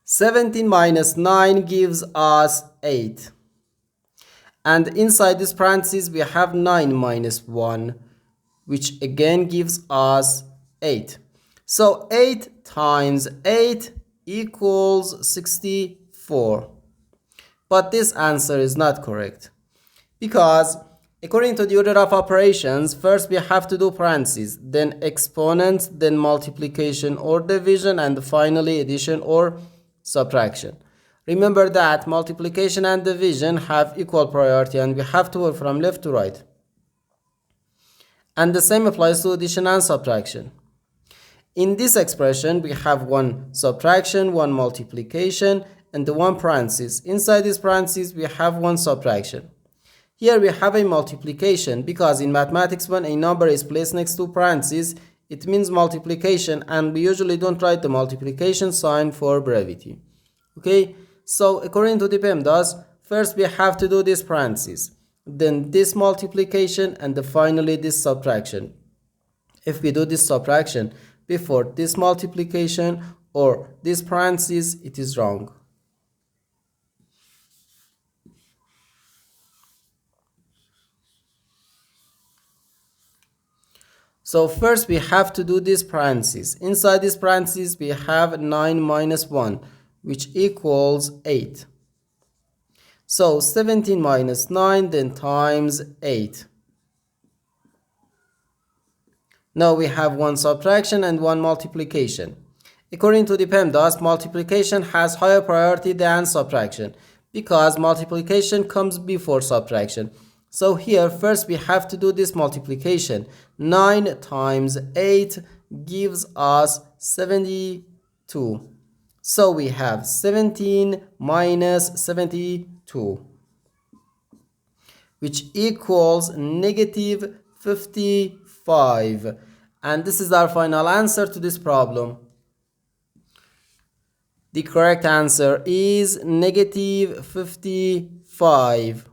17 minus 9 gives us 8. And inside this parenthesis, we have 9 minus 1, which again gives us 8. So 8 times 8 equals 64. But this answer is not correct, because according to the order of operations, first we have to do parentheses, then exponents, then multiplication or division, and finally addition or subtraction. Remember that multiplication and division have equal priority and we have to work from left to right. And the same applies to addition and subtraction. In this expression, we have one subtraction, one multiplication, and the one parenthesis. Inside this parenthesis, we have one subtraction. Here we have a multiplication, because in mathematics, when a number is placed next to parentheses, it means multiplication, and we usually don't write the multiplication sign for brevity. Okay, so according to the PEMDAS, first we have to do this parenthesis, then this multiplication, and finally this subtraction. If we do this subtraction before this multiplication or this parenthesis, it is wrong. So first we have to do this parenthesis. Inside this parenthesis we have 9 minus 1, which equals 8. So 17 minus 9, then times 8. Now we have one subtraction and one multiplication. According to the PEMDAS, multiplication has higher priority than subtraction, because multiplication comes before subtraction. So here first we have to do this multiplication. 9 times 8 gives us 72. So we have 17 minus 72, which equals negative 55. And this is our final answer to this problem. The correct answer is negative 55.